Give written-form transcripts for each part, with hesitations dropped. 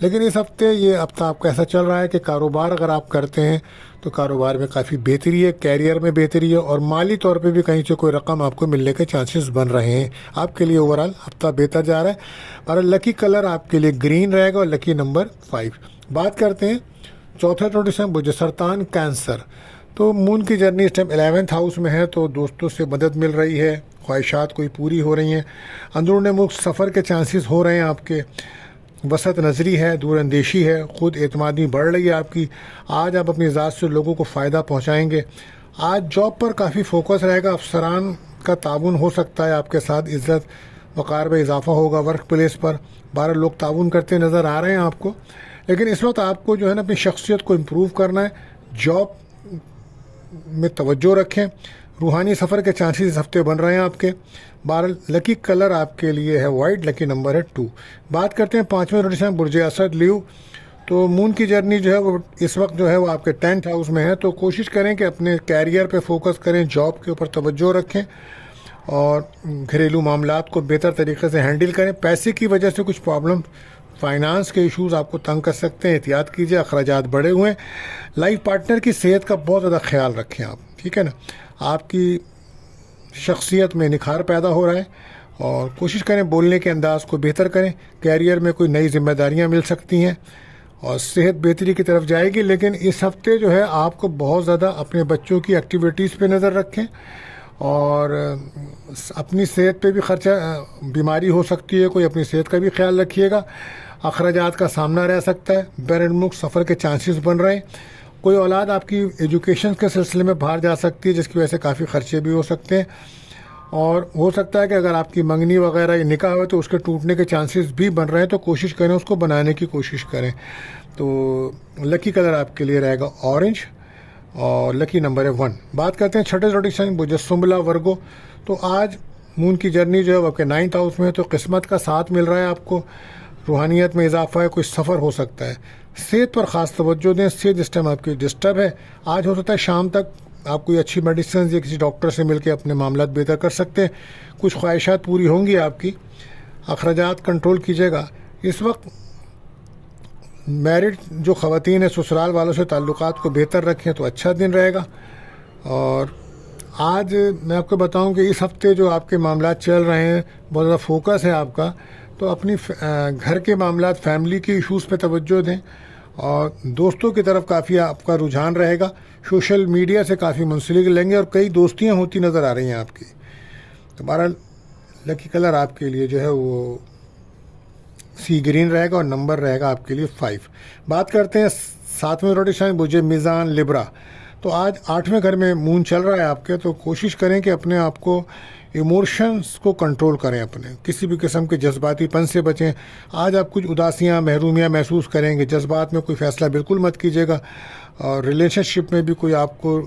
لیکن اس ہفتے یہ ہفتہ آپ کا ایسا چل رہا ہے کہ کاروبار اگر آپ کرتے ہیں تو کاروبار میں کافی بہتری ہے، کیریئر میں بہتری ہے، اور مالی طور پہ بھی کہیں سے کوئی رقم آپ کو ملنے کے چانسز بن رہے ہیں. آپ کے لیے اوورآل ہفتہ بہتر جا رہا ہے. اور لکی کلر آپ کے لیے گرین رہے گا اور لکی نمبر 5. بات کرتے ہیں چوتھا نوٹس ہے سرطان کینسر. تو مون کی جرنی اس ٹائم 11th ہاؤس میں ہے، تو دوستوں سے مدد مل رہی ہے، خواہشات کوئی پوری ہو رہی ہیں، اندرون ملک سفر کے چانسز ہو رہے ہیں آپ کے، وسعت نظری ہے، دور اندیشی ہے، خود اعتمادی بڑھ رہی ہے آپ کی. آج آپ اپنی ذات سے لوگوں کو فائدہ پہنچائیں گے. آج جاب پر کافی فوکس رہے گا، افسران کا تعاون ہو سکتا ہے آپ کے ساتھ، عزت وقار میں اضافہ ہوگا ورک پلیس پر. 12 لوگ تعاون کرتے نظر آ رہے ہیں آپ کو. لیکن اس وقت آپ کو جو ہے نا اپنی شخصیت کو امپروو کرنا ہے، جاب میں توجہ رکھیں. روحانی سفر کے چانسز اس ہفتے بن رہے ہیں آپ کے. 12 لکی کلر آپ کے لیے ہے وائٹ، لکی نمبر ہے 2. بات کرتے ہیں 5ویں نوٹس ہے برج اسد لیو. تو مون کی جرنی جو ہے وہ اس وقت جو ہے وہ آپ کے 10th ہاؤس میں ہے. تو کوشش کریں کہ اپنے کیریئر پہ فوکس کریں، جاب کے اوپر توجہ رکھیں اور گھریلو معاملات کو بہتر طریقے سے ہینڈل کریں. پیسے کی وجہ سے کچھ پرابلم، فائنانس کے ایشوز آپ کو تنگ کر سکتے ہیں، احتیاط کیجیے، اخراجات بڑھے ہوئے ہیں. لائف پارٹنر کی صحت کا بہت زیادہ خیال رکھیں آپ، ٹھیک ہے نا. آپ کی شخصیت میں نکھار پیدا ہو رہا ہے اور کوشش کریں بولنے کے انداز کو بہتر کریں. کیریئر میں کوئی نئی ذمہ داریاں مل سکتی ہیں اور صحت بہتری کی طرف جائے گی. لیکن اس ہفتے جو ہے آپ کو بہت زیادہ اپنے بچوں کی ایکٹیویٹیز پہ نظر رکھیں اور اپنی صحت پہ بھی خرچہ، بیماری ہو سکتی ہے کوئی، اپنی صحت کا بھی خیال رکھیے گا. اخراجات کا سامنا رہ سکتا ہے، بیرون ملک سفر کے چانسز بن رہے ہیں. کوئی اولاد آپ کی ایجوکیشن کے سلسلے میں باہر جا سکتی ہے، جس کی وجہ سے کافی خرچے بھی ہو سکتے ہیں. اور ہو سکتا ہے کہ اگر آپ کی منگنی وغیرہ یا نکاح ہو تو اس کے ٹوٹنے کے چانسز بھی بن رہے ہیں. تو کوشش کریں اس کو بنانے کی کوشش کریں. تو لکی کلر آپ کے لیے رہے گا اورنج اور لکی نمبر ہے 1. بات کرتے ہیں چھٹے نوٹس بجسمبلا ورگو. تو آج مون کی جرنی جو ہے وہ آپ کے 9th ہاؤس میں ہے. تو قسمت کا ساتھ مل رہا ہے آپ کو، روحانیت میں اضافہ ہے، کوئی سفر ہو سکتا ہے. صحت پر خاص توجہ دیں، صحت اس ٹائم آپ کی ڈسٹرب ہے. آج ہو سکتا ہے شام تک آپ کوئی اچھی میڈیسنز یا کسی ڈاکٹر سے مل کے اپنے معاملات بہتر کر سکتے ہیں. کچھ خواہشات پوری ہوں گی آپ کی. اخراجات کنٹرول کیجیے گا. اس وقت میرڈ جو خواتین ہیں سسرال والوں سے تعلقات کو بہتر رکھیں تو اچھا دن رہے گا. اور آج میں آپ کو بتاؤں کہ اس ہفتے جو آپ کے معاملات چل رہے ہیں بہت زیادہ فوکس ہے آپ کا. تو اپنی گھر کے معاملات، فیملی کے ایشوز پہ توجہ دیں اور دوستوں کی طرف کافی آپ کا رجحان رہے گا. سوشل میڈیا سے کافی منسلک لیں گے اور کئی دوستیاں ہوتی نظر آ رہی ہیں آپ کی. تو بہرحال لکی کلر آپ کے لیے جو ہے وہ سی گرین رہے گا اور نمبر رہے گا آپ کے لیے 5. بات کرتے ہیں 7ویں روٹیشن برج میزان لبرا. تو آج 8ویں گھر میں مون چل رہا ہے آپ کے. تو کوشش کریں کہ اپنے آپ کو ایموشنز کو کنٹرول کریں، اپنے کسی بھی قسم کے جذباتی پن سے بچیں. آج آپ کچھ اداسیاں، محرومیاں محسوس کریں گے. جذبات میں کوئی فیصلہ بالکل مت کیجیے گا. اور ریلیشن شپ میں بھی کوئی آپ کو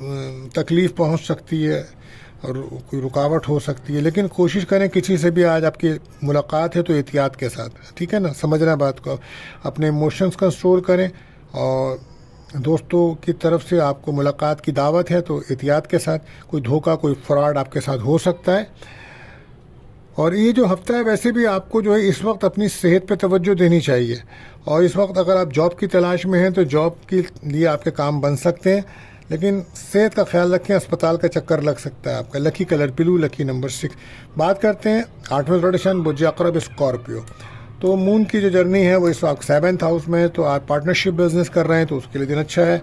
تکلیف پہنچ سکتی ہے اور کوئی رکاوٹ ہو سکتی ہے. لیکن کوشش کریں کسی سے بھی آج آپ کی ملاقات ہے تو احتیاط کے ساتھ، ٹھیک ہے نا، سمجھنا بات کو. اپنے ایموشنز کنٹرول کریں اور دوستوں کی طرف سے آپ کو ملاقات کی دعوت ہے تو احتیاط کے ساتھ. کوئی دھوکہ، کوئی فراڈ آپ کے ساتھ ہو سکتا ہے. اور یہ جو ہفتہ ہے ویسے بھی آپ کو جو ہے اس وقت اپنی صحت پہ توجہ دینی چاہیے. اور اس وقت اگر آپ جاب کی تلاش میں ہیں تو جاب کے لیے آپ کے کام بن سکتے ہیں، لیکن صحت کا خیال رکھیں، اسپتال کا چکر لگ سکتا ہے آپ کا. لکی کلر بلو، لکی نمبر 6. بات کرتے ہیں 8ویں روٹیشن برج عقرب اسکارپیو. تو مون کی جو جرنی ہے وہ اس وقت 7th ہاؤس میں ہے. تو آپ پارٹنرشپ بزنس کر رہے ہیں تو اس کے لیے دن اچھا ہے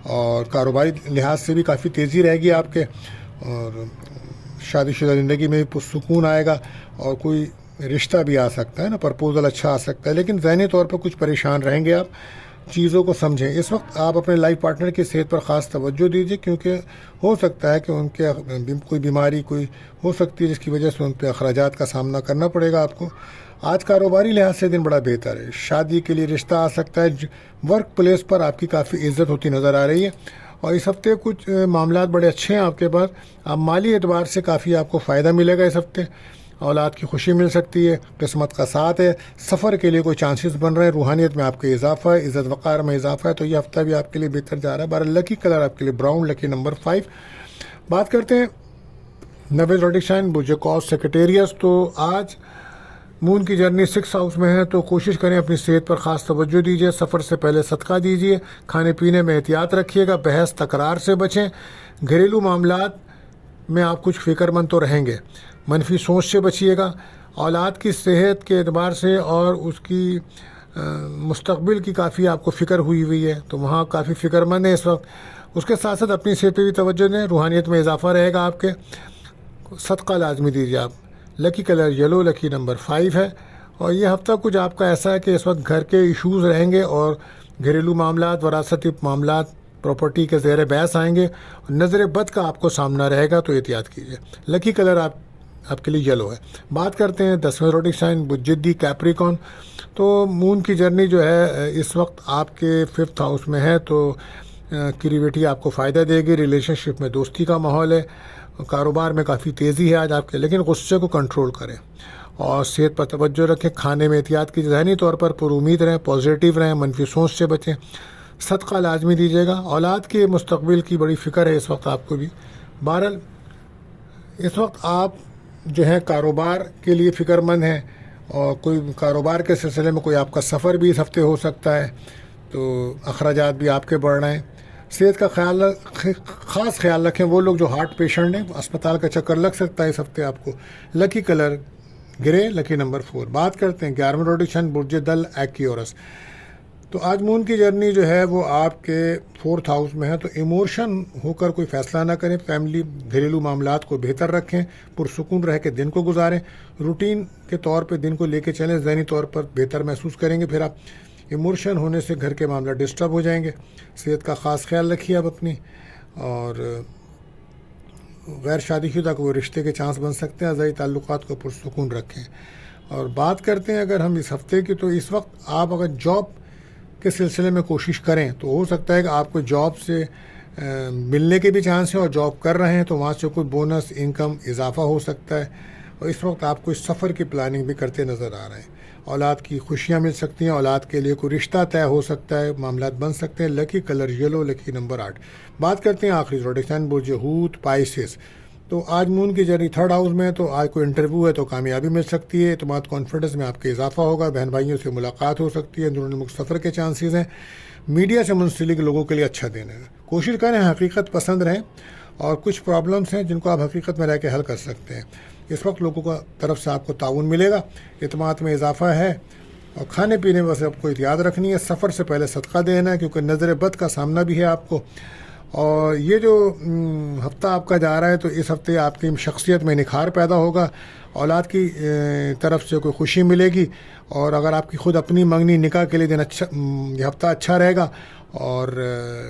اور کاروباری لحاظ سے بھی کافی تیزی رہے گی آپ کے. اور شادی شدہ زندگی میں بھی پرسکون آئے گا اور کوئی رشتہ بھی آ سکتا ہے نا، پرپوزل اچھا آ سکتا ہے. لیکن ذہنی طور پر کچھ پریشان رہیں گے آپ. چیزوں کو سمجھیں. اس وقت آپ اپنے لائف پارٹنر کی صحت پر خاص توجہ دیجیے، کیونکہ ہو سکتا ہے کہ ان کے کوئی بیماری کوئی ہو سکتی ہے جس کی وجہ سے ان پہ اخراجات کا سامنا کرنا پڑے گا آپ کو. آج کاروباری لحاظ سے دن بڑا بہتر ہے. شادی کے لیے رشتہ آ سکتا ہے. ورک پلیس پر آپ کی کافی عزت ہوتی نظر آ رہی ہے. اور اس ہفتے کچھ معاملات بڑے اچھے ہیں آپ کے پاس. آپ مالی اعتبار سے کافی آپ کو فائدہ ملے گا اس ہفتے. اولاد کی خوشی مل سکتی ہے. قسمت کا ساتھ ہے. سفر کے لیے کوئی چانسز بن رہے ہیں. روحانیت میں آپ کے اضافہ ہے. عزت وقار میں اضافہ ہے. تو یہ ہفتہ بھی آپ کے لیے بہتر جا رہا ہے. 12 لکی کلر آپ کے لیے براؤن، لکی نمبر 5. بات کرتے ہیں 90 روٹیشن برج قوس سیکریٹریس. تو آج مون کی جرنی 6 ہاؤس میں ہے تو کوشش کریں اپنی صحت پر خاص توجہ دیجیے، سفر سے پہلے صدقہ دیجیے، کھانے پینے میں احتیاط رکھیے گا، بحث تکرار سے بچیں، گھریلو معاملات میں آپ کچھ فکر مند تو رہیں گے، منفی سوچ سے بچیے گا، اولاد کی صحت کے اعتبار سے اور اس کی مستقبل کی کافی آپ کو فکر ہوئی ہے تو وہاں کافی فکر مند ہے اس وقت، اس کے ساتھ ساتھ اپنی صحت پہ بھی توجہ دیں، روحانیت میں اضافہ رہے گا آپ کے، صدقہ لازمی دیجیے آپ، لکی کلر یلو، لکی نمبر 5 ہے، اور یہ ہفتہ کچھ آپ کا ایسا ہے کہ اس وقت گھر کے ایشوز رہیں گے اور گھریلو معاملات، وراثتی معاملات، پراپرٹی کے زیر بحث آئیں گے، نظر بد کا آپ کو سامنا رہے گا تو احتیاط کیجیے، لکی کلر آپ کے لیے یلو ہے۔ بات کرتے ہیں 10ویں زوڈک سائن بجدی کیپریکون، تو مون کی جرنی جو ہے اس وقت آپ کے 5th ہاؤس میں ہے تو کریویٹی آپ کو فائدہ دے گی، ریلیشن شپ میں دوستی کا ماحول ہے، کاروبار میں کافی تیزی ہے آج آپ کے، لیکن غصے کو کنٹرول کریں اور صحت پر توجہ رکھیں، کھانے میں احتیاط کی، ذہنی طور پر پر امید رہیں، پازیٹیو رہیں، منفی سوچ سے بچیں، صدقہ لازمی دیجیے گا، اولاد کے مستقبل کی بڑی فکر ہے اس وقت آپ کو بھی۔ بہرحال اس وقت آپ جو ہے کاروبار کے لیے فکر مند ہیں اور کوئی کاروبار کے سلسلے میں کوئی آپ کا سفر بھی اس ہفتے ہو سکتا ہے تو اخراجات بھی آپ کے بڑھ رہے ہیں، صحت کا خاص خیال رکھیں، وہ لوگ جو ہارٹ پیشنٹ ہیں اسپتال کا چکر لگ سکتا ہے اس ہفتے آپ کو، لکی کلر گرے، لکی نمبر 4۔ بات کرتے ہیں 11ویں روٹیشن برج دل ایکیورس، تو آج مون کی جرنی جو ہے وہ آپ کے 4th ہاؤس میں ہے تو ایموشن ہو کر کوئی فیصلہ نہ کریں، فیملی گھریلو معاملات کو بہتر رکھیں، پرسکون رہ کے دن کو گزاریں، روٹین کے طور پہ دن کو لے کے چلیں، ذہنی طور پر بہتر محسوس کریں گے، پھر آپ ایموشن ہونے سے گھر کے معاملہ ڈسٹرب ہو جائیں گے، صحت کا خاص خیال رکھیے آپ اپنی، اور غیر شادی شدہ کو رشتے کے چانس بن سکتے ہیں، ذاتی تعلقات کو پرسکون رکھیں۔ اور بات کرتے ہیں اگر ہم اس ہفتے کی، تو اس وقت آپ اگر جاب کے سلسلے میں کوشش کریں تو ہو سکتا ہے کہ آپ کو جاب سے ملنے کے بھی چانس ہیں، اور جاب کر رہے ہیں تو وہاں سے کوئی بونس انکم اضافہ ہو سکتا ہے، اور اس وقت آپ کو اس سفر کی پلاننگ بھی کرتے نظر آ رہے ہیں، اولاد کی خوشیاں مل سکتی ہیں، اولاد کے لیے کوئی رشتہ طے ہو سکتا ہے، معاملات بن سکتے ہیں، لکی کلر یلو، لکی نمبر 8۔ بات کرتے ہیں آخری زوڈک سائن برج حوت پائسس، تو آج مون کی جرنی 3rd ہاؤس میں ہے تو آج کوئی انٹرویو ہے تو کامیابی مل سکتی ہے، اعتماد کانفیڈنس میں آپ کے اضافہ ہوگا، بہن بھائیوں سے ملاقات ہو سکتی ہے، اندرونی ملک سفر کے چانسز ہیں، میڈیا سے منسلک لوگوں کے لیے اچھا دن ہے، کوشش کریں حقیقت پسند رہیں، اور کچھ پرابلمس ہیں جن کو آپ حقیقت میں رہ کے حل کر سکتے ہیں، اس وقت لوگوں کا طرف سے آپ کو تعاون ملے گا، اعتماد میں اضافہ ہے، اور کھانے پینے میں آپ کو احتیاط رکھنی ہے، سفر سے پہلے صدقہ دینا ہے کیونکہ نظر بد کا سامنا بھی ہے آپ کو، اور یہ جو ہفتہ آپ کا جا رہا ہے تو اس ہفتے آپ کی شخصیت میں نکھار پیدا ہوگا، اولاد کی طرف سے کوئی خوشی ملے گی، اور اگر آپ کی خود اپنی منگنی نکاح کے لیے دن اچھا، یہ ہفتہ اچھا رہے گا، اور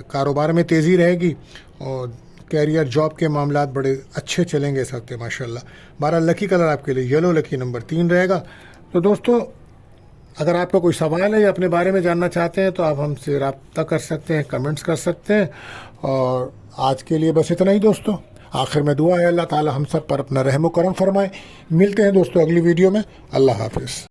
کاروبار میں تیزی رہے گی، اور کیریئر جاب کے معاملات بڑے اچھے چلیں گے اس ہفتے ماشاءاللہ۔ 12 لکی کلر آپ کے لیے یلو، لکی نمبر 3 رہے گا۔ تو دوستو اگر آپ کا کوئی سوال ہے یا اپنے بارے میں جاننا چاہتے ہیں تو آپ ہم سے رابطہ کر سکتے ہیں، کمنٹس کر سکتے ہیں، اور آج کے لیے بس اتنا ہی دوستو، آخر میں دعا ہے اللہ تعالی ہم سب پر اپنا رحم و کرم فرمائے، ملتے ہیں دوستو اگلی ویڈیو میں، اللہ حافظ۔